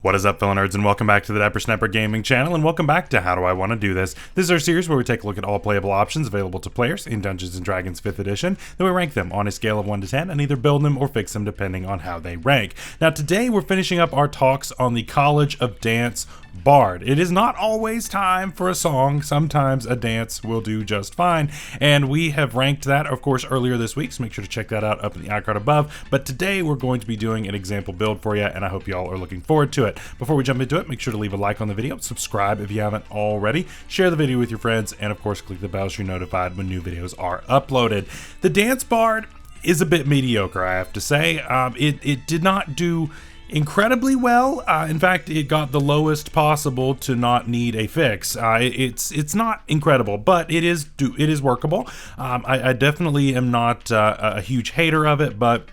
What is up, fellow nerds, and welcome back to the Dapper Snapper Gaming channel, and welcome back to How Do I Want to Do This. This is our series where we take a look at all playable options available to players in Dungeons & Dragons 5th edition, then we rank them on a scale of 1 to 10, and either build them or fix them depending on how they rank. Now today we're finishing up our talks on the College of Dance Bard. It is not always time for a song, sometimes a dance will do just fine, and we have ranked that, of course, earlier this week, so make sure to check that out up in the iCard above. But today we're going to be doing an example build for you, and I hope y'all are looking forward to it. Before we jump into it, make sure to leave a like on the video, subscribe if you haven't already, share the video with your friends, and of course click the bell so you're notified when new videos are uploaded. The Dance Bard is a bit mediocre, I have to say. It did not do incredibly well. In fact, it got the lowest possible to not need a fix. It's not incredible, but it is workable. I definitely am not a huge hater of it, but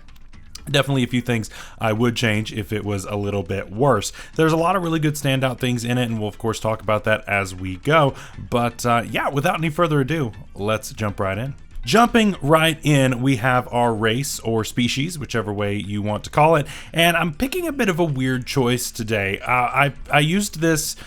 definitely a few things I would change if it was a little bit worse. There's a lot of really good standout things in it, and we'll of course talk about that as we go. But yeah, without any further ado, let's jump right in. Jumping right in, we have our race or species, whichever way you want to call it, and I'm picking a bit of a weird choice today. I used this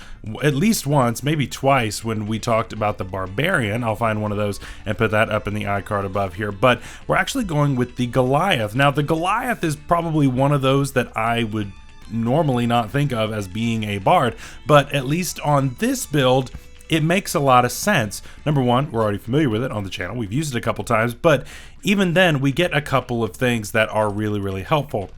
at least once, maybe twice, when we talked about the Barbarian. I'll find one of those and put that up in the iCard above here, but we're actually going with the Goliath. Now, the Goliath is probably one of those that I would normally not think of as being a bard, but at least on this build, it makes a lot of sense. Number one, we're already familiar with it on the channel. We've used it a couple times, but even then, we get a couple of things that are really, really helpful.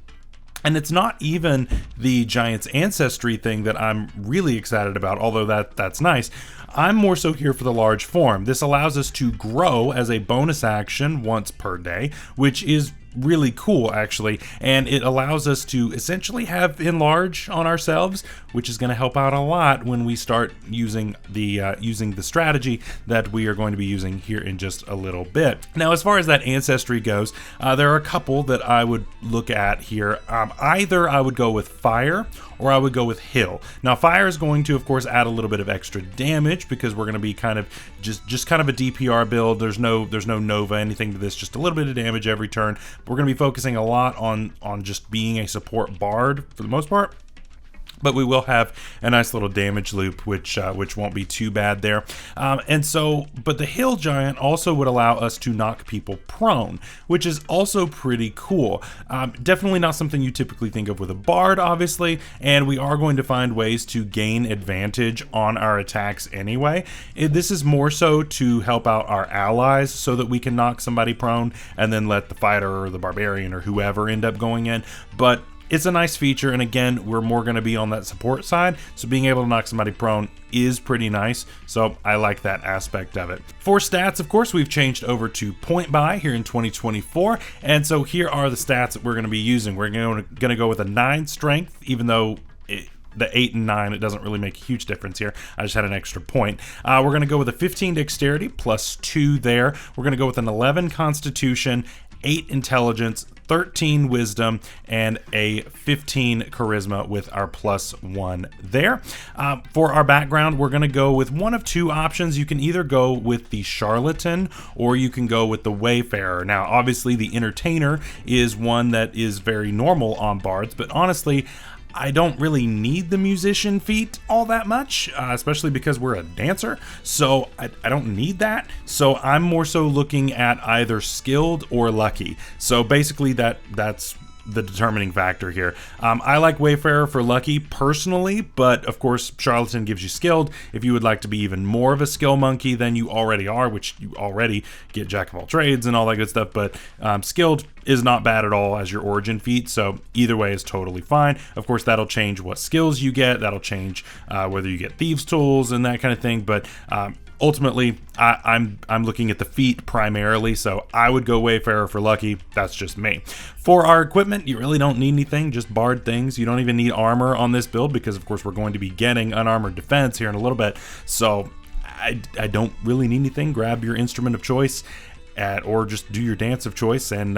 And it's not even the Giant's Ancestry thing that I'm really excited about, although that's nice. I'm more so here for the large form. This allows us to grow as a bonus action once per day, which is really cool, actually, and it allows us to essentially have enlarge on ourselves, which is going to help out a lot when we start using the strategy that we are going to be using here in just a little bit. Now, as far as that ancestry goes, there are a couple that I would look at here. Either I would go with fire or I would go with hill. Now, fire is going to, of course, add a little bit of extra damage because we're going to be kind of just kind of a DPR build. There's no Nova, anything to this, just a little bit of damage every turn. We're going to be focusing a lot on just being a support bard for the most part. But we will have a nice little damage loop, which won't be too bad there. But the Hill Giant also would allow us to knock people prone, which is also pretty cool. Definitely not something you typically think of with a bard, obviously, and we are going to find ways to gain advantage on our attacks anyway. This is more so to help out our allies so that we can knock somebody prone and then let the fighter or the barbarian or whoever end up going in. But it's a nice feature, and again, we're more going to be on that support side, so being able to knock somebody prone is pretty nice, so I like that aspect of it. For stats, of course, we've changed over to point buy here in 2024, and so here are the stats that we're going to be using. We're going to go with a 9 strength, even though the 8 and 9, it doesn't really make a huge difference here. I just had an extra point. We're going to go with a 15 dexterity plus 2 there. We're going to go with an 11 constitution, 8 intelligence, 13 wisdom, and a 15 charisma with our +1 there. For our background, we're going to go with one of two options. You can either go with the charlatan or you can go with the wayfarer. Now, obviously, the entertainer is one that is very normal on bards, but honestly, I don't really need the musician feat all that much, especially because we're a dancer, so I don't need that. So I'm more so looking at either skilled or lucky. So basically that's the determining factor here. I like Wayfarer for lucky personally, but of course Charlatan gives you skilled if you would like to be even more of a skill monkey than you already are, which you already get Jack of all trades and all that good stuff, but skilled is not bad at all as your origin feat, so either way is totally fine. Of course, that'll change what skills you get, that'll change whether you get thieves tools and that kind of thing, but ultimately, I'm looking at the feat primarily, so I would go Wayfarer for lucky. That's just me. For our equipment, you really don't need anything, just bard things. You don't even need armor on this build because, of course, we're going to be getting unarmored defense here in a little bit, so I don't really need anything. Grab your instrument of choice or just do your dance of choice, and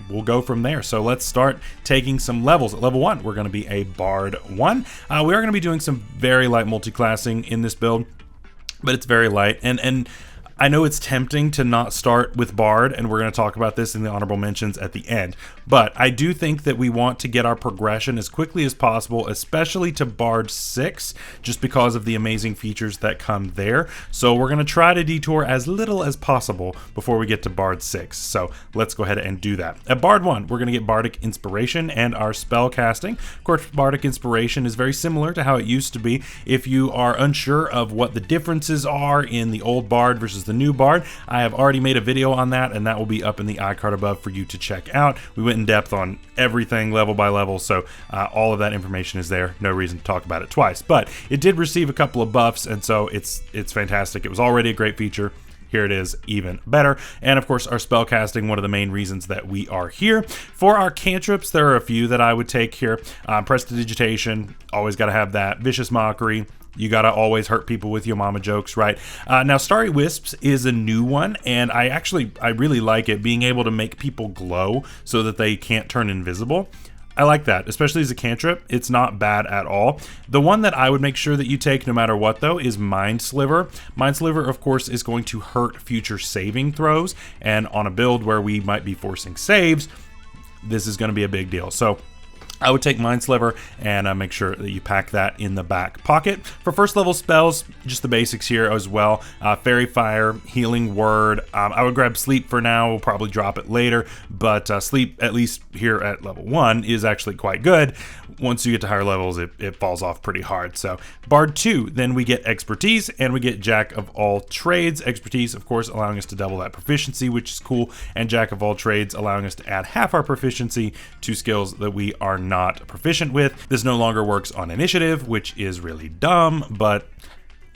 we'll go from there. So let's start taking some levels. At level 1, we're going to be a Bard 1. We are going to be doing some very light multi-classing in this build, but it's very light, and I know it's tempting to not start with Bard, and we're going to talk about this in the honorable mentions at the end, but I do think that we want to get our progression as quickly as possible, especially to Bard 6, just because of the amazing features that come there. So we're going to try to detour as little as possible before we get to Bard 6. So let's go ahead and do that. At Bard 1, we're going to get Bardic Inspiration and our spell casting. Of course, Bardic Inspiration is very similar to how it used to be. If you are unsure of what the differences are in the old Bard versus the new Bard, I have already made a video on that, and that will be up in the iCard above for you to check out. We went in depth on everything level by level, so all of that information is there. No reason to talk about it twice, but it did receive a couple of buffs, and so it's fantastic. It was already a great feature. Here it is, even better. And of course, our spell casting, one of the main reasons that we are here. For our cantrips, there are a few that I would take here. Prestidigitation, always got to have that. Vicious Mockery, you gotta always hurt people with your mama jokes, right? Now, Starry Wisps is a new one, and I really like it, being able to make people glow so that they can't turn invisible. I like that, especially as a cantrip. It's not bad at all. The one that I would make sure that you take no matter what, though, is Mind Sliver. Mind Sliver, of course, is going to hurt future saving throws, and on a build where we might be forcing saves, this is going to be a big deal. So I would take Mind Sliver and make sure that you pack that in the back pocket. For first level spells, just the basics here as well. Fairy Fire, Healing Word. I would grab Sleep for now. We'll probably drop it later, but Sleep, at least here at level 1, is actually quite good. Once you get to higher levels, it falls off pretty hard. So Bard 2, then we get Expertise and we get Jack of all Trades. Expertise, of course, allowing us to double that proficiency, which is cool, and Jack of all Trades allowing us to add half our proficiency to skills that we are not proficient with. This no longer works on initiative, which is really dumb, but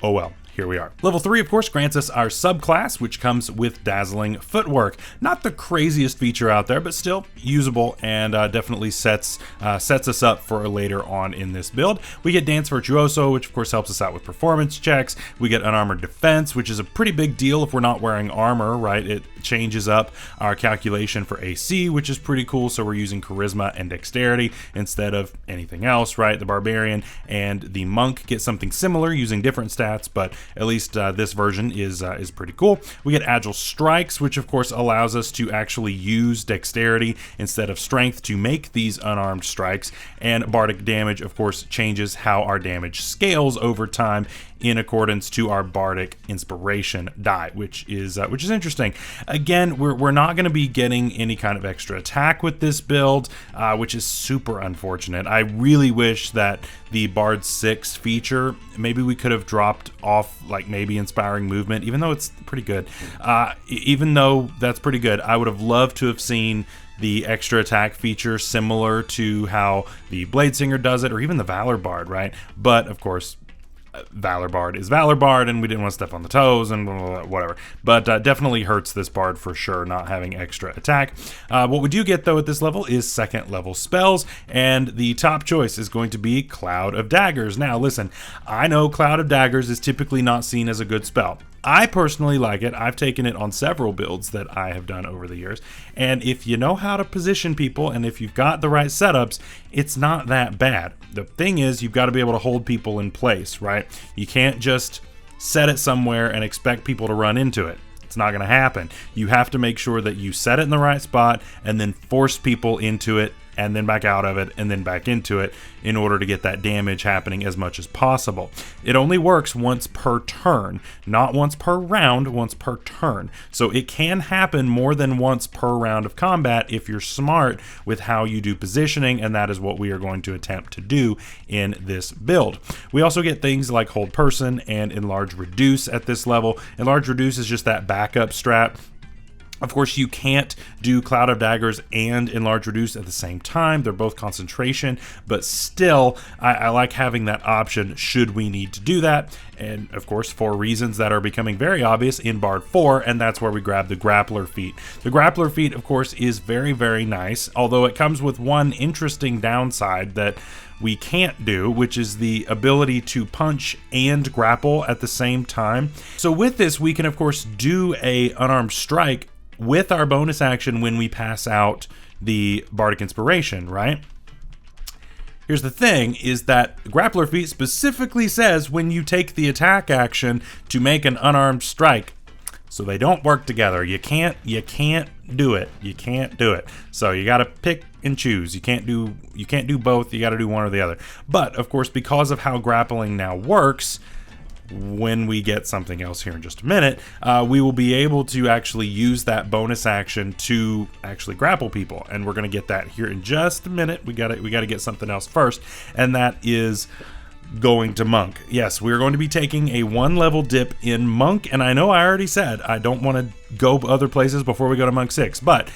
oh well. Here we are. Level 3, of course, grants us our subclass, which comes with Dazzling Footwork. Not the craziest feature out there, but still usable, and definitely sets us up for later on in this build. We get Dance Virtuoso, which of course helps us out with performance checks. We get Unarmored Defense, which is a pretty big deal if we're not wearing armor, right? It changes up our calculation for AC, which is pretty cool. So we're using Charisma and Dexterity instead of anything else, right? The Barbarian and the Monk get something similar using different stats, but at least this version is pretty cool. We get Agile Strikes, which of course allows us to actually use Dexterity instead of Strength to make these unarmed strikes. And Bardic Damage, of course, changes how our damage scales over time in accordance to our Bardic Inspiration die, which is interesting. Again, we're not going to be getting any kind of extra attack with this build, which is super unfortunate. I really wish that the Bard 6 feature, maybe we could have dropped off like maybe Inspiring Movement, even though it's pretty good. Even though that's pretty good, I would have loved to have seen the extra attack feature similar to how the Bladesinger does it, or even the Valor Bard, right? But of course, Valor Bard is Valor Bard, and we didn't want to step on the toes and blah, blah, blah, whatever. But definitely hurts this Bard for sure, not having extra attack. What we do get, though, at this level is second level spells, and the top choice is going to be Cloud of Daggers. Now, listen, I know Cloud of Daggers is typically not seen as a good spell. I personally like it. I've taken it on several builds that I have done over the years. And if you know how to position people and if you've got the right setups, it's not that bad. The thing is, you've got to be able to hold people in place, right? You can't just set it somewhere and expect people to run into it. It's not going to happen. You have to make sure that you set it in the right spot and then force people into it and then back out of it and then back into it in order to get that damage happening as much as possible. It only works once per turn, not once per round, once per turn. So it can happen more than once per round of combat if you're smart with how you do positioning, and that is what we are going to attempt to do in this build. We also get things like Hold Person and Enlarge Reduce at this level. Enlarge Reduce is just that backup strat. Of course, you can't do Cloud of Daggers and Enlarge Reduce at the same time. They're both concentration, but still, I like having that option should we need to do that. And of course, for reasons that are becoming very obvious in Bard 4, and that's where we grab the Grappler Feat. The Grappler Feat, of course, is very, very nice, although it comes with one interesting downside that we can't do, which is the ability to punch and grapple at the same time. So with this, we can, of course, do a unarmed strike with our bonus action when we pass out the Bardic Inspiration, right? Here's the thing, is that Grappler Feat specifically says when you take the attack action to make an unarmed strike. so they don't work together. You can't do it. You can't do it. So you got to pick and choose. You can't do both. You got to do one or the other. But of course, because of how grappling now works, when we get something else here in just a minute, we will be able to actually use that bonus action to actually grapple people, and we're going to get that here in just a minute. We got to get something else first, and that is going to Monk. Yes, we're going to be taking a 1 level dip in Monk, and I know I already said I don't want to go other places before we go to Monk 6, but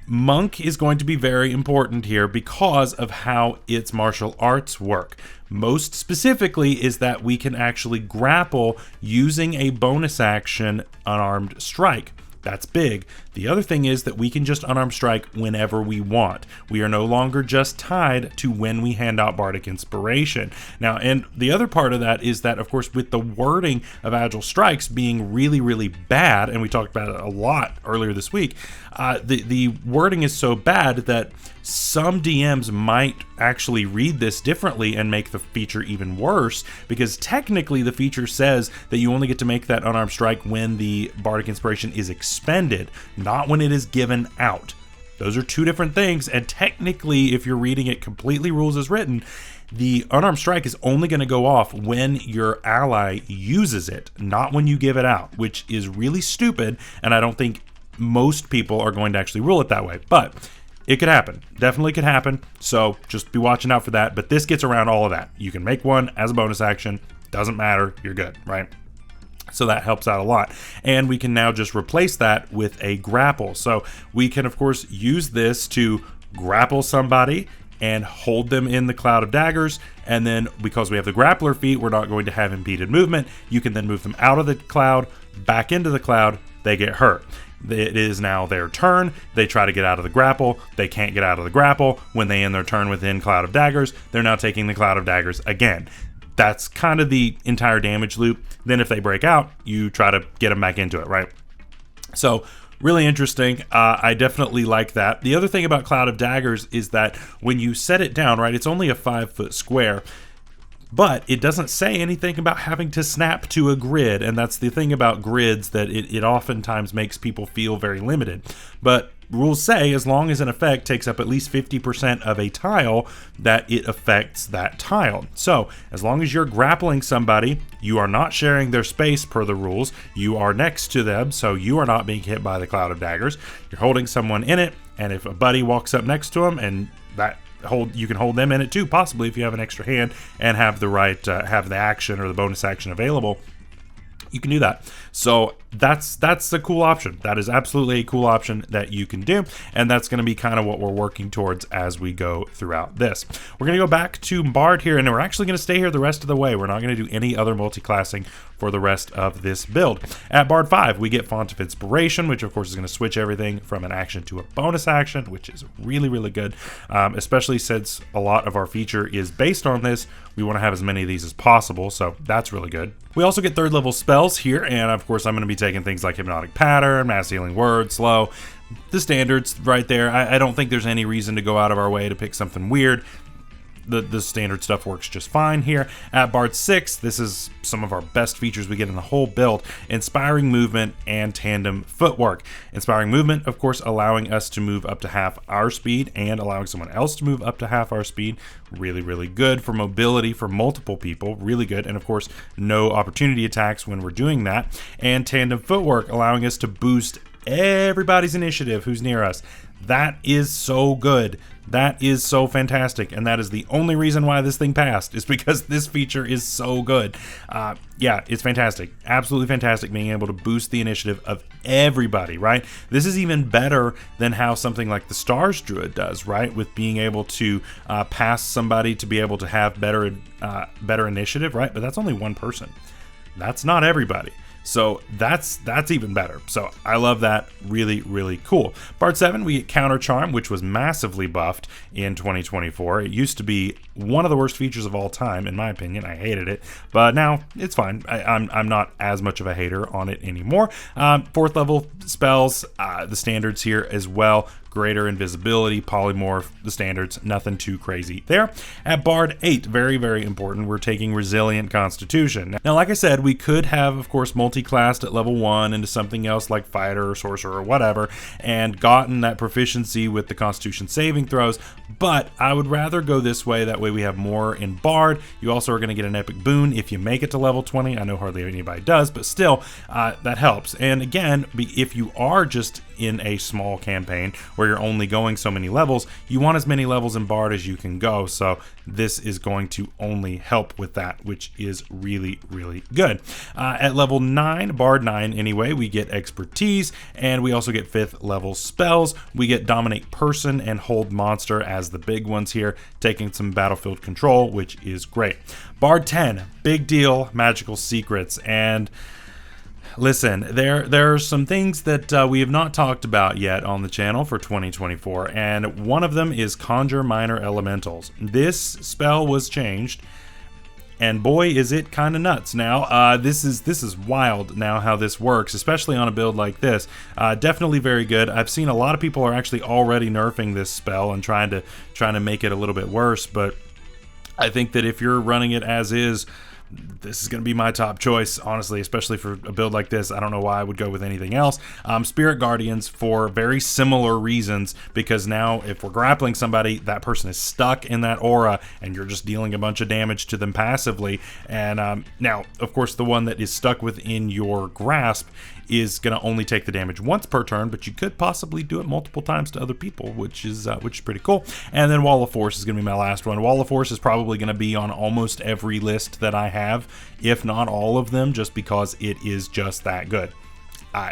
Monk is going to be very important here because of how its martial arts work. Most specifically is that we can actually grapple using a bonus action unarmed strike. That's big. The other thing is that we can just unarmed strike whenever we want. We are no longer just tied to when we hand out Bardic Inspiration. Now, and the other part of that is that, of course, with the wording of Agile Strikes being really, really bad, and we talked about it a lot earlier this week, the wording is so bad that some DMs might actually read this differently and make the feature even worse, because technically the feature says that you only get to make that unarmed strike when the Bardic Inspiration is expended, not when it is given out. Those are two different things, and technically, if you're reading it completely rules as written, the unarmed strike is only going to go off when your ally uses it, not when you give it out, which is really stupid, and I don't think most people are going to actually rule it that way. But it could happen. Definitely could happen. So just be watching out for that. But this gets around all of that. You can make one as a bonus action. Doesn't matter. You're good, right? So that helps out a lot. And we can now just replace that with a grapple. So we can, of course, use this to grapple somebody and hold them in the cloud of daggers. And then because we have the grappler feat, we're not going to have impeded movement. You can then move them out of the cloud, back into the cloud. They get hurt. It is now their turn. They try to get out of the grapple. They can't get out of the grapple. When they end their turn within Cloud of Daggers, they're now taking the Cloud of Daggers again. That's kind of the entire damage loop. Then if they break out, you try to get them back into it, right? So really interesting. I definitely like that. The other thing about Cloud of Daggers is that when you set it down, right, it's only a 5-foot square, but it doesn't say anything about having to snap to a grid, and that's the thing about grids, that it oftentimes makes people feel very limited. But rules say as long as an effect takes up at least 50% of a tile, that it affects that tile. So as long as you're grappling somebody, you are not sharing their space per the rules. You are next to them, so you are not being hit by the Cloud of Daggers. You're holding someone in it, and if a buddy walks up next to them, and you can hold them in it too, possibly if you have an extra hand and have the right have the action or the bonus action available, you can do that. So that's a cool option. That is absolutely a cool option that you can do, and that's going to be kind of what we're working towards as we go throughout this. We're going to go back to Bard here, and we're actually going to stay here the rest of the way. We're not going to do any other multi-classing for the rest of this build. At Bard 5, we get Font of Inspiration, which of course is going to switch everything from an action to a bonus action, which is really, really good, especially since a lot of our feature is based on this. We want to have as many of these as possible, so that's really good. We also get 3rd level spells here, and of course I'm going to be taking things like Hypnotic Pattern, Mass Healing Word, Slow, the standards right there. I don't think there's any reason to go out of our way to pick something weird. The standard stuff works just fine here. At Bard 6, this is some of our best features we get in the whole build: Inspiring Movement and Tandem Footwork. Inspiring Movement, of course, allowing us to move up to half our speed and allowing someone else to move up to half our speed. Really, really good for mobility for multiple people. Really good. And of course, no opportunity attacks when we're doing that. And Tandem Footwork, allowing us to boost everybody's initiative who's near us. That is so good. That is so fantastic, and that is the only reason why this thing passed, is because this feature is so good. Yeah, it's fantastic. Absolutely fantastic being able to boost the initiative of everybody, right? This is even better than how something like the Stars Druid does, right? With being able to pass somebody to be able to have better initiative, right? But that's only one person. That's not everybody. So that's even better. So I love that. Really, really cool. Bard 7, we get Counter Charm, which was massively buffed in 2024. It used to be one of the worst features of all time, in my opinion. I hated it, but now it's fine. I'm not as much of a hater on it anymore. 4th level spells, the standards here as well. greater invisibility, polymorph, the standards, nothing too crazy there. At Bard 8, very, very important, we're taking Resilient Constitution. Now, like I said, we could have, of course, multi-classed at level 1 into something else like Fighter or Sorcerer or whatever, and gotten that proficiency with the Constitution saving throws, but I would rather go this way. That way we have more in Bard. You also are going to get an epic boon if you make it to level 20. I know hardly anybody does, but still, that helps. And again, if you are just in a small campaign where you're only going so many levels, you want as many levels in Bard as you can go, so this is going to only help with that, which is really, really good. At level 9, Bard 9 anyway, we get Expertise, and we also get 5th level spells. We get Dominate Person and Hold Monster as the big ones here, taking some battlefield control, which is great. Bard 10, big deal, magical secrets, and listen, there are some things that we have not talked about yet on the channel for 2024, and one of them is Conjure Minor Elementals. This spell was changed, and boy, is it kind of nuts now. This is wild now how this works, especially on a build like this. Definitely very good. I've seen a lot of people are actually already nerfing this spell and trying to make it a little bit worse, but I think that if you're running it as is, this is going to be my top choice, honestly, especially for a build like this. I don't know why I would go with anything else. Spirit Guardians for very similar reasons, because now if we're grappling somebody, that person is stuck in that aura and you're just dealing a bunch of damage to them passively. And now, of course, the one that is stuck within your grasp is going to only take the damage once per turn, but you could possibly do it multiple times to other people, which is pretty cool. And then Wall of Force is going to be my last one. Wall of Force is probably going to be on almost every list that I have, if not all of them, just because it is just that good.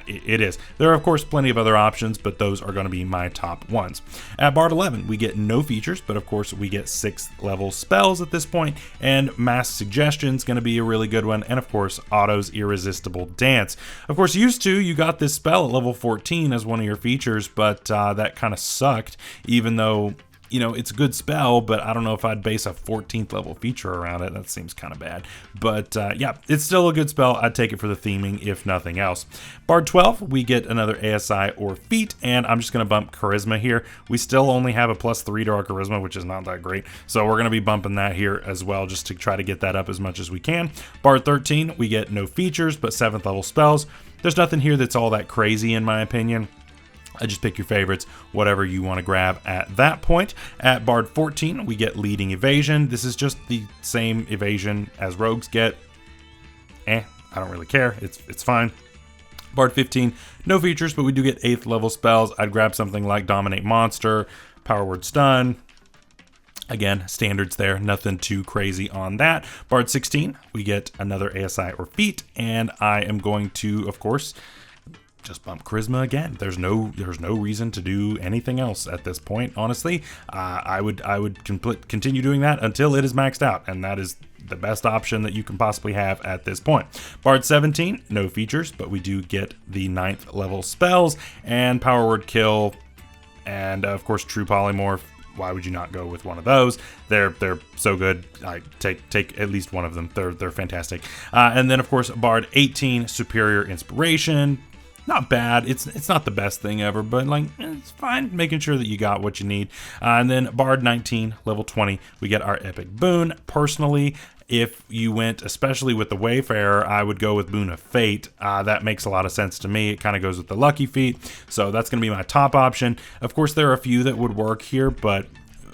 It is. There are, of course, plenty of other options, but those are going to be my top ones. At Bard 11, we get no features, but of course we get 6th level spells at this point, and Mass Suggestion is going to be a really good one, and of course Otto's Irresistible Dance. Of course, you got this spell at level 14 as one of your features, but that kind of sucked, even though, you know, it's a good spell, but I don't know if I'd base a 14th level feature around it. That seems kind of bad. But yeah, it's still a good spell. I'd take it for the theming, if nothing else. Bard 12, we get another ASI or feat, and I'm just going to bump Charisma here. We still only have a +3 to our Charisma, which is not that great. So we're going to be bumping that here as well, just to try to get that up as much as we can. Bard 13, we get no features, but 7th level spells. There's nothing here that's all that crazy, in my opinion. I just pick your favorites, whatever you want to grab at that point. At Bard 14, we get Leading Evasion. This is just the same evasion as rogues get. I don't really care. It's fine. Bard 15, no features, but we do get 8th level spells. I'd grab something like Dominate Monster, Power Word Stun. Again, standards there, nothing too crazy on that. Bard 16, we get another ASI or feat, and I am going to, of course, just bump Charisma again. There's no reason to do anything else at this point, honestly. I would continue doing that until it is maxed out, and that is the best option that you can possibly have at this point. Bard 17, no features, but we do get the 9th level spells and Power Word Kill, and of course True Polymorph. Why would you not go with one of those? They're so good. I take at least one of them. They're fantastic. And then of course Bard 18, Superior Inspiration. Not bad. It's not the best thing ever, but like it's fine. Making sure that you got what you need. And then Bard 19, level 20, we get our epic boon. Personally, if you went, especially with the Wayfarer, I would go with Boon of Fate. That makes a lot of sense to me. It kind of goes with the Lucky Feat, so that's going to be my top option. Of course, there are a few that would work here, but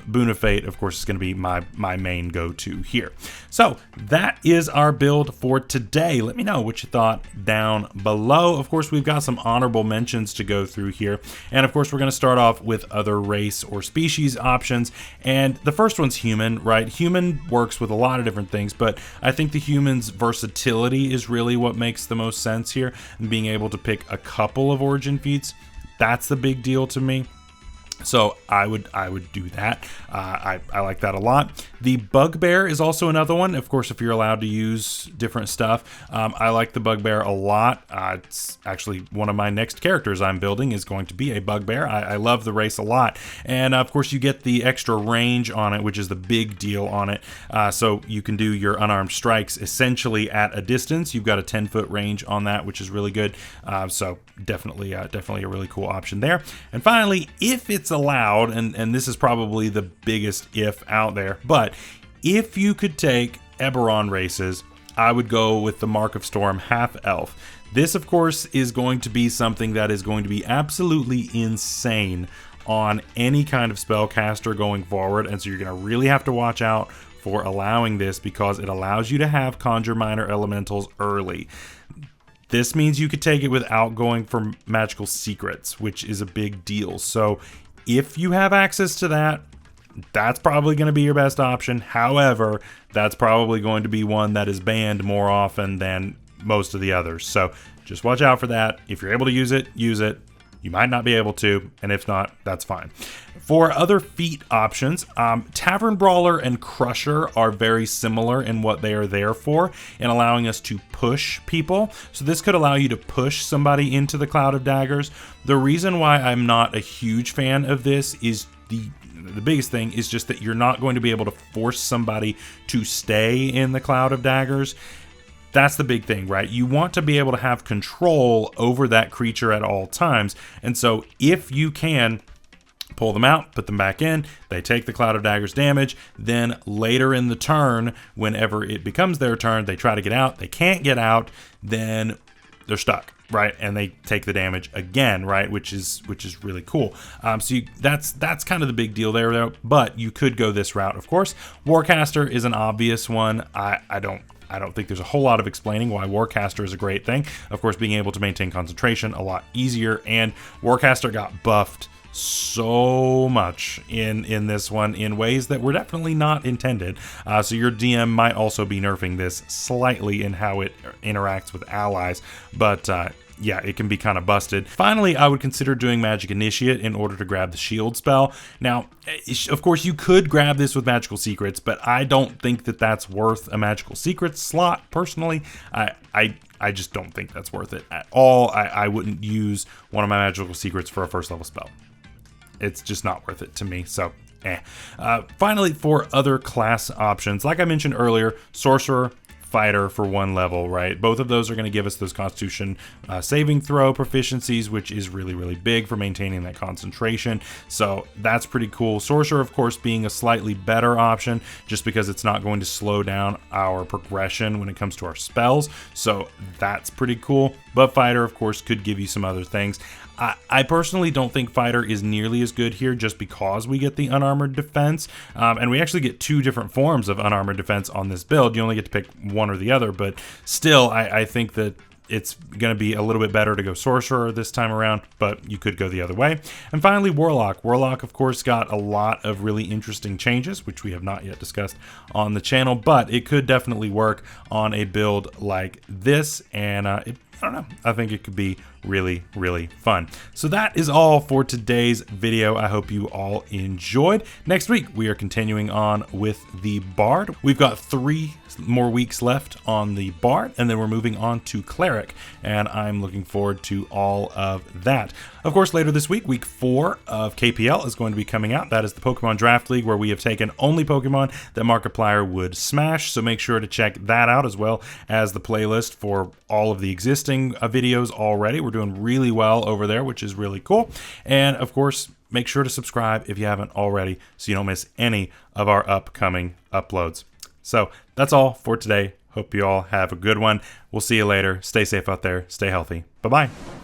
Boon of Fate, of course, is going to be my main go-to here. So that is our build for today. Let me know what you thought down below. Of course, we've got some honorable mentions to go through here. And of course, we're going to start off with other race or species options. And the first one's human, right? Human works with a lot of different things, but I think the human's versatility is really what makes the most sense here. And being able to pick a couple of origin feats, that's the big deal to me. So I would do that. I like that a lot. The Bugbear is also another one. Of course, if you're allowed to use different stuff, I like the Bugbear a lot. It's actually one of my next characters I'm building is going to be a Bugbear. I love the race a lot. And of course, you get the extra range on it, which is the big deal on it. So you can do your unarmed strikes essentially at a distance. You've got a 10-foot range on that, which is really good. So definitely a really cool option there. And finally, if it's allowed, and this is probably the biggest if out there, but if you could take Eberron races, I would go with the Mark of Storm half elf. This, of course, is going to be something that is going to be absolutely insane on any kind of spellcaster going forward, and so you're going to really have to watch out for allowing this, because it allows you to have Conjure Minor Elementals early. This means you could take it without going for magical secrets, which is a big deal. So if you have access to that, that's probably going to be your best option. However, that's probably going to be one that is banned more often than most of the others. So just watch out for that. If you're able to use it, use it. You might not be able to, and if not, that's fine. For other feat options, Tavern Brawler and Crusher are very similar in what they are there for, in allowing us to push people. So this could allow you to push somebody into the Cloud of Daggers. The reason why I'm not a huge fan of this is the biggest thing is just that you're not going to be able to force somebody to stay in the Cloud of Daggers. That's the big thing, right? You want to be able to have control over that creature at all times. And so if you can pull them out, put them back in, they take the Cloud of Daggers damage, then later in the turn, whenever it becomes their turn, they try to get out, they can't get out, then they're stuck, right? And they take the damage again, right? Which is really cool. So that's kind of the big deal there, though. But you could go this route, of course. Warcaster is an obvious one. I don't think there's a whole lot of explaining why Warcaster is a great thing. Of course, being able to maintain concentration a lot easier, and Warcaster got buffed so much in this one in ways that were definitely not intended. So your DM might also be nerfing this slightly in how it interacts with allies, but yeah, it can be kind of busted. Finally, I would consider doing Magic Initiate in order to grab the shield spell. Now, of course, you could grab this with Magical Secrets, but I don't think that that's worth a Magical Secrets slot, personally. I just don't think that's worth it at all. I wouldn't use one of my Magical Secrets for a first level spell. It's just not worth it to me, so finally, for other class options, like I mentioned earlier, Sorcerer, Fighter for one level, right? Both of those are going to give us those Constitution saving throw proficiencies, which is really, really big for maintaining that concentration. So that's pretty cool. Sorcerer, of course, being a slightly better option just because it's not going to slow down our progression when it comes to our spells. So that's pretty cool. But Fighter, of course, could give you some other things. I personally don't think Fighter is nearly as good here just because we get the unarmored defense. And we actually get two different forms of unarmored defense on this build. You only get to pick one or the other, but still, I think that it's going to be a little bit better to go Sorcerer this time around, but you could go the other way. And finally, Warlock. Warlock, of course, got a lot of really interesting changes, which we have not yet discussed on the channel, but it could definitely work on a build like this, and I don't know, I think it could be really, really fun. So that is all for today's video. I hope you all enjoyed. Next week, we are continuing on with the Bard. We've got 3 more weeks left on the Bard, and then we're moving on to Cleric, and I'm looking forward to all of that. Of course, later this week, week 4 of KPL is going to be coming out. That is the Pokemon Draft League, where we have taken only Pokemon that Markiplier would smash, so make sure to check that out, as well as the playlist for all of the existing videos already. We're doing really well over there, which is really cool. And of course, make sure to subscribe if you haven't already so you don't miss any of our upcoming uploads. So that's all for today. Hope you all have a good one. We'll see you later. Stay safe out there. Stay healthy. Bye-bye.